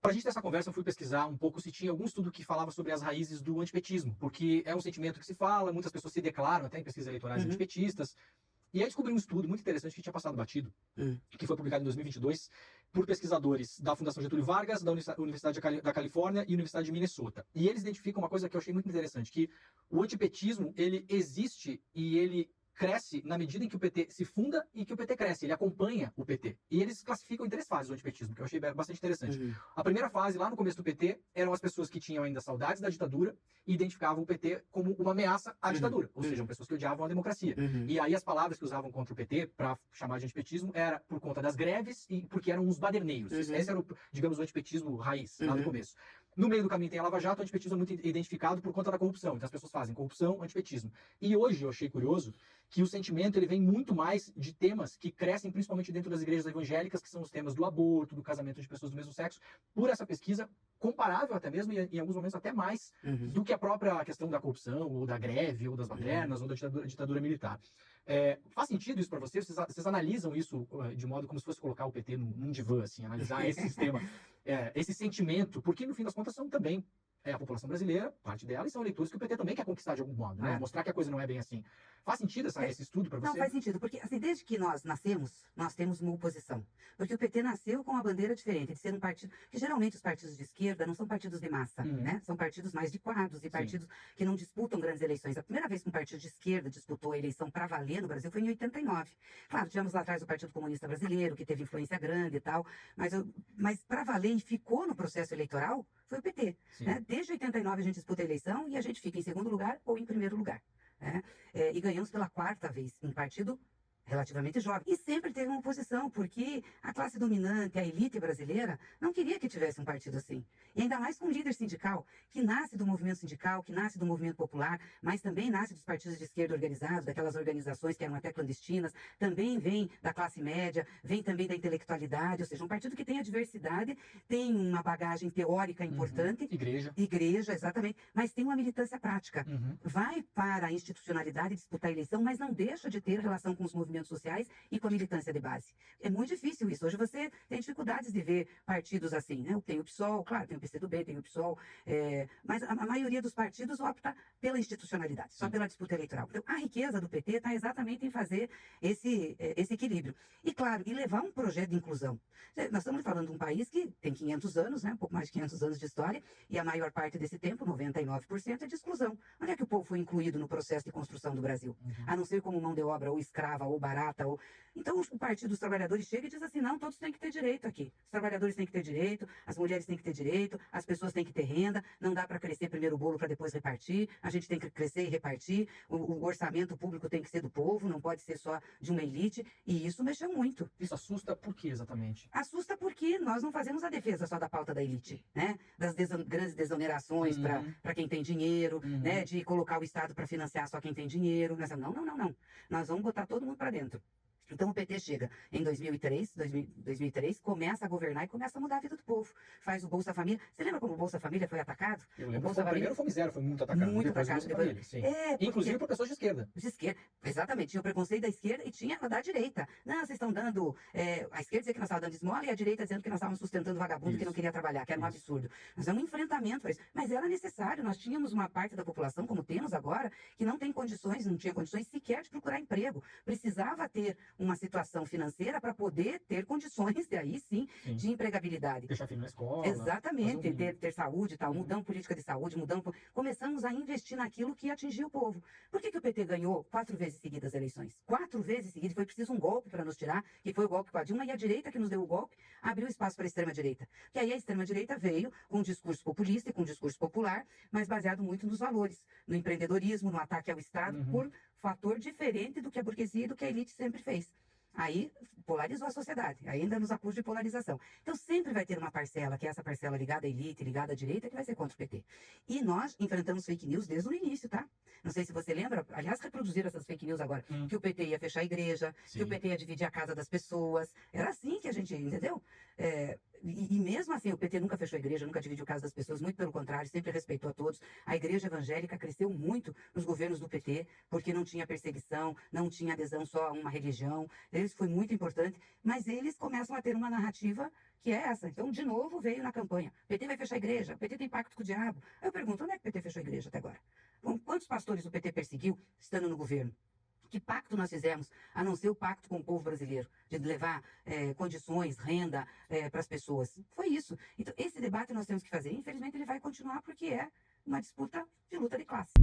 Para a gente ter essa conversa, eu fui pesquisar um pouco se tinha algum estudo que falava sobre as raízes do antipetismo, porque é um sentimento que se fala, muitas pessoas se declaram até em pesquisas eleitorais antipetistas. E aí descobri um estudo muito interessante que tinha passado batido, que foi publicado em 2022 por pesquisadores da Fundação Getúlio Vargas, da Universidade da Califórnia e Universidade de Minnesota. E eles identificam uma coisa que eu achei muito interessante, que o antipetismo, ele existe e ele cresce na medida em que o PT se funda e que o PT cresce, ele acompanha o PT. E eles classificam em 3 fases o antipetismo, que eu achei bastante interessante. A primeira fase, lá no começo do PT, eram as pessoas que tinham ainda saudades da ditadura e identificavam o PT como uma ameaça à ditadura, ou seja, pessoas que odiavam a democracia. E aí as palavras que usavam contra o PT para chamar de antipetismo era por conta das greves e porque eram uns baderneiros. Esse era, digamos, o antipetismo raiz, lá no começo. No meio do caminho tem a Lava Jato, o antipetismo é muito identificado por conta da corrupção. Então as pessoas fazem corrupção, antipetismo. E hoje eu achei curioso que o sentimento ele vem muito mais de temas que crescem principalmente dentro das igrejas evangélicas, que são os temas do aborto, do casamento de pessoas do mesmo sexo, por essa pesquisa comparável até mesmo, e em alguns momentos até mais, do que a própria questão da corrupção, ou da greve, ou das badernas, ou da ditadura militar. Faz sentido isso para vocês? Vocês analisam isso de modo como se fosse colocar o PT num divã, assim, analisar esse sistema, esse sentimento, porque no fim das contas são também a população brasileira, parte dela, e são eleitores que o PT também quer conquistar de algum modo, né? Mostrar que a coisa não é bem assim. Faz sentido esse estudo para você? Não, faz sentido, porque assim, desde que nós nascemos, nós temos uma oposição. Porque o PT nasceu com uma bandeira diferente, de ser um partido, que geralmente os partidos de esquerda não são partidos de massa, né? São partidos mais de quadros e partidos que não disputam grandes eleições. A primeira vez que um partido de esquerda disputou a eleição para valer no Brasil foi em 89. Claro, tivemos lá atrás o Partido Comunista Brasileiro, que teve influência grande e tal, mas para valer e ficou no processo eleitoral, foi o PT. Né? Desde 89 a gente disputa a eleição e a gente fica em segundo lugar ou em primeiro lugar. Né? E ganhamos pela 4ª vez, um partido relativamente jovem. E sempre teve uma oposição, porque a classe dominante, a elite brasileira, não queria que tivesse um partido assim. E ainda mais com um líder sindical, que nasce do movimento sindical, que nasce do movimento popular, mas também nasce dos partidos de esquerda organizados, daquelas organizações que eram até clandestinas, também vem da classe média, vem também da intelectualidade, ou seja, um partido que tem a diversidade, tem uma bagagem teórica importante. Igreja, exatamente, mas tem uma militância prática. Vai para a institucionalidade disputar a eleição, mas não deixa de ter relação com os movimentos sociais e com a militância de base. É muito difícil isso. Hoje você tem dificuldades de ver partidos assim, né? Tem o PSOL, claro, tem o PCdoB, tem o PSOL, mas a maioria dos partidos opta pela institucionalidade, só pela disputa eleitoral. Então, a riqueza do PT está exatamente em fazer esse equilíbrio. E, claro, e levar um projeto de inclusão. Nós estamos falando de um país que tem 500 anos, né? Um pouco mais de 500 anos de história, e a maior parte desse tempo, 99%, é de exclusão. Onde é que o povo foi incluído no processo de construção do Brasil? A não ser como mão de obra ou escrava ou barata. Então o Partido dos Trabalhadores chega e diz assim, não, todos têm que ter direito aqui. Os trabalhadores têm que ter direito, as mulheres têm que ter direito, as pessoas têm que ter renda, não dá para crescer primeiro o bolo para depois repartir, a gente tem que crescer e repartir, o orçamento público tem que ser do povo, não pode ser só de uma elite, e isso mexeu muito. Isso assusta por quê exatamente? Assusta porque nós não fazemos a defesa só da pauta da elite, né? Das grandes desonerações para quem tem dinheiro, né? De colocar o Estado para financiar só quem tem dinheiro. Não. Nós vamos botar todo mundo para dentro. Então o PT chega em 2003, começa a governar e começa a mudar a vida do povo. Faz o Bolsa Família. Você lembra como o Bolsa Família foi atacado? Eu lembro que o primeiro Fome Zero foi muito atacado. Muito atacado. Inclusive por pessoas de esquerda. De esquerda, exatamente. Tinha o preconceito da esquerda e tinha da direita. Não, vocês estão dando... a esquerda dizia que nós estávamos dando esmola e a direita dizendo que nós estávamos sustentando vagabundo que não queria trabalhar, que era um absurdo. Nós é um enfrentamento para isso. Mas era necessário. Nós tínhamos uma parte da população, como temos agora, que não tinha condições sequer de procurar emprego. Precisava ter uma situação financeira para poder ter condições, de aí sim, de empregabilidade. Deixar filho na escola. Exatamente, ter saúde e tal, mudamos política de saúde, começamos a investir naquilo que atingia o povo. Por que o PT ganhou 4 vezes seguidas as eleições? 4 vezes seguidas, foi preciso um golpe para nos tirar, que foi o golpe com a Dilma, e a direita que nos deu o golpe abriu espaço para a extrema-direita. Que aí a extrema-direita veio com um discurso populista e com um discurso popular, mas baseado muito nos valores, no empreendedorismo, no ataque ao Estado, por fator diferente do que a burguesia e do que a elite sempre fez. Aí polarizou a sociedade, ainda nos acusa de polarização. Então sempre vai ter uma parcela, que é essa parcela ligada à elite, ligada à direita, que vai ser contra o PT. E nós enfrentamos fake news desde o início, tá? Não sei se você lembra, aliás, reproduziram essas fake news agora, que o PT ia fechar a igreja, que o PT ia dividir a casa das pessoas. Era assim que a gente, entendeu? E mesmo assim, o PT nunca fechou a igreja, nunca dividiu casa das pessoas, muito pelo contrário, sempre respeitou a todos. A igreja evangélica cresceu muito nos governos do PT, porque não tinha perseguição, não tinha adesão só a uma religião. Isso foi muito importante, mas eles começam a ter uma narrativa que é essa. Então, de novo, veio na campanha. PT vai fechar a igreja, PT tem pacto com o diabo. Aí eu pergunto, onde é que o PT fechou a igreja até agora? Bom, quantos pastores o PT perseguiu estando no governo? Que pacto nós fizemos, a não ser o pacto com o povo brasileiro, de levar condições, renda para as pessoas? Foi isso. Então, esse debate nós temos que fazer. Infelizmente, ele vai continuar porque é uma disputa de luta de classe.